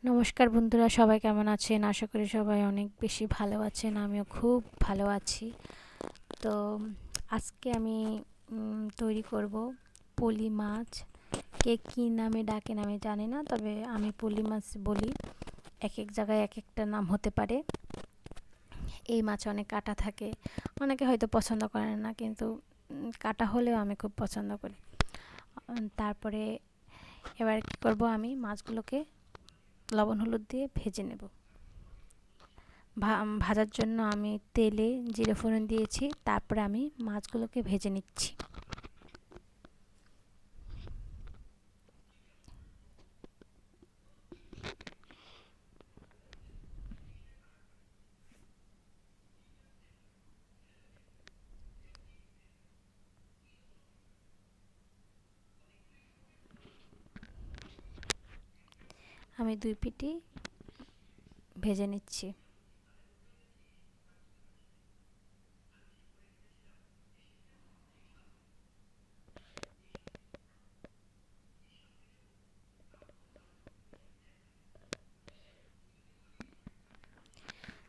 নমস্কার বন্ধুরা, সবাই কেমন আছেন? আশা করি সবাই অনেক বেশি ভালো আছেন। আমিও খুব ভালো আছি। তো আজকে আমি তৈরি করব পলি মাছ। কে কী নামে ডাকেন আমি জানি না, তবে আমি পলি মাছ বলি। এক এক জায়গায় এক একটা নাম হতে পারে। এই মাছ অনেক কাঁটা থাকে, অনেকে হয়তো পছন্দ করেন না, কিন্তু কাঁটা হলেও আমি খুব পছন্দ করি। তারপরে এবার কী করব, আমি মাছগুলোকে লবণ হলুদ দিয়ে ভেজে নেব। ভাজার জন্য আমি তেলে জিরে ফোড়ন দিয়েছি, তারপরে আমি মাছগুলোকে ভেজে নিচ্ছি। আমি দুই পিঠই ভেজে নিচ্ছি।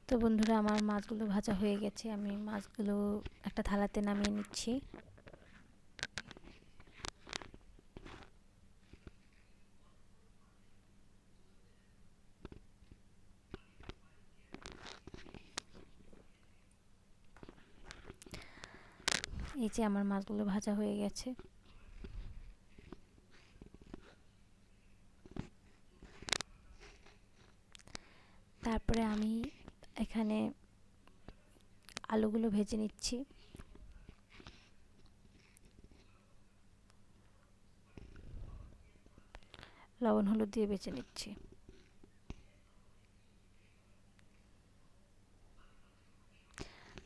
তো বন্ধুরা, আমার মাছগুলো ভাজা হয়ে গেছে। আমি মাছগুলো একটা থালাতে নামিয়ে নিচ্ছি। এই যে আমার মাছগুলো ভাজা হয়ে গেছে। তারপরে আমি এখানে আলুগুলো ভেজে নিচ্ছি। লবণ হলুদ দিয়ে বেছে নিচ্ছি।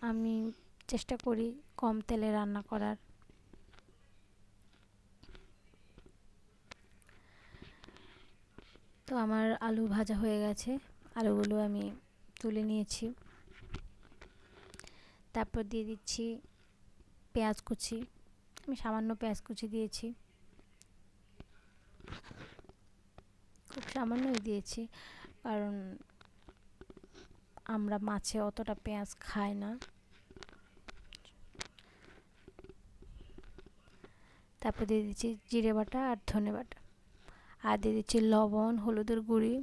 আমি চেষ্টা করি কম তেলে রান্না করার। তো আমার আলু ভাজা হয়ে গেছে, আলুগুলো আমি তুলে নিয়েছি। তারপর দিয়ে দিচ্ছি পেঁয়াজ কুচি। আমি সামান্য পেঁয়াজ কুচি দিয়েছি, খুব সামান্যই দিয়েছি, কারণ আমরা মাছে অতটা পেঁয়াজ খাই না। তারপর দিয়ে দিচ্ছি জিরে বাটা আর ধনে বাটা, আর দিয়ে দিচ্ছি লবণ, হলুদের গুঁড়ি,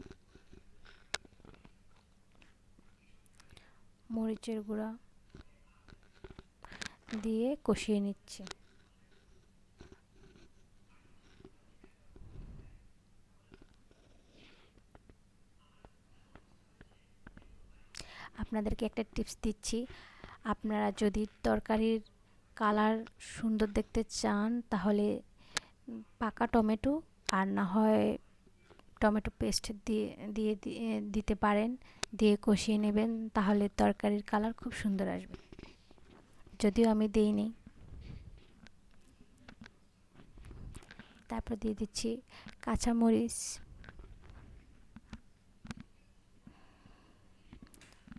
মরিচের গুঁড়া দিয়ে কষিয়ে নিচ্ছি। আপনাদেরকে একটা টিপস দিচ্ছি, আপনারা যদি তরকারির কালার সুন্দর দেখতে চান তাহলে পাকা টমেটো আর না হয় টমেটো পেস্ট দিয়ে দিয়ে দিতে পারেন, দিয়ে কষিয়ে নেবেন, তাহলে তরকারির কালার খুব সুন্দর আসবে। যদিও আমি দিইনি। তারপর দিয়ে দিচ্ছি কাঁচামরিচ,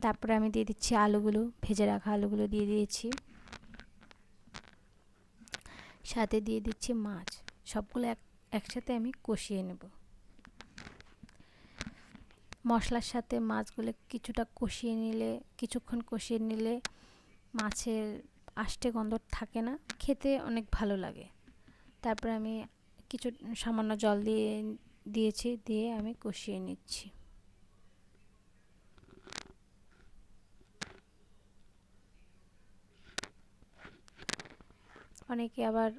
তারপরে আমি দিয়ে দিচ্ছি আলুগুলো, ভেজে রাখা আলুগুলো দিয়ে দিয়েছি, সাথে দিয়ে দিচ্ছি মাছ। সবগুলো একসাথে আমি কষিয়ে নেব। মশলার সাথে মাছগুলো কিছুটা কষিয়ে নিলে, কিছুক্ষণ কষিয়ে নিলে মাছের আষ্টে গন্ধ থাকে না, খেতে অনেক ভালো লাগে। তারপরে আমি কিছু সামান্য জল দিয়েছি, দিয়ে আমি কষিয়ে নিচ্ছি। অনেকে আবার,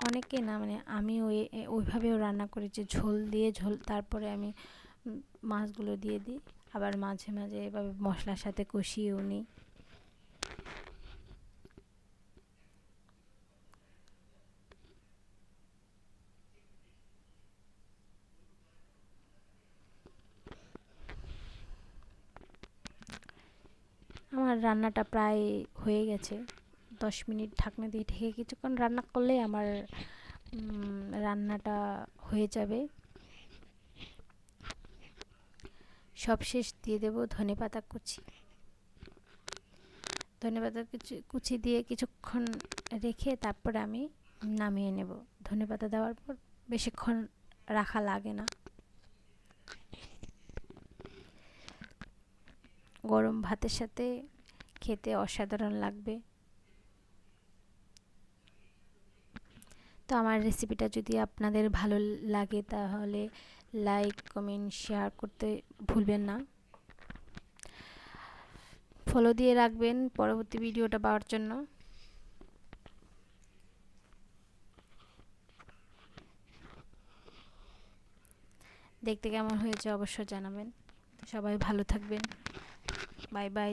অনেকে না মানে আমি ওইভাবেও রান্না করি যে ঝোল দিয়ে তারপরে আমি মাছগুলো দিয়ে দিই। আবার মাঝে মাঝে এভাবে মশলার সাথে কষিয়েও নিই। আমার রান্নাটা প্রায় হয়ে গেছে। 10 মিনিট ঢাকনা দিয়ে ঢেকে কিছুক্ষণ রান্না করলেই আমার রান্নাটা হয়ে যাবে। সবশেষ দিয়ে দেব ধনেপাতা কুচি। ধনেপাতা কুচি কুচি দিয়ে কিছুক্ষণ রেখে তারপরে আমি নামিয়ে নেব। ধনেপাতা দেওয়ার পর বেশিক্ষণ রাখা লাগে না। গরম ভাতের সাথে খেতে অসাধারণ লাগবে। তো আমার রেসিপিটা যদি আপনাদের ভালো লাগে তাহলে লাইক কমেন্ট শেয়ার করতে ভুলবেন না। ফলো দিয়ে রাখবেন পরবর্তী ভিডিওটা পাওয়ার জন্য। দেখতে কেমন হয়েছে অবশ্যই জানাবেন। সবাই ভালো থাকবেন। Bye bye.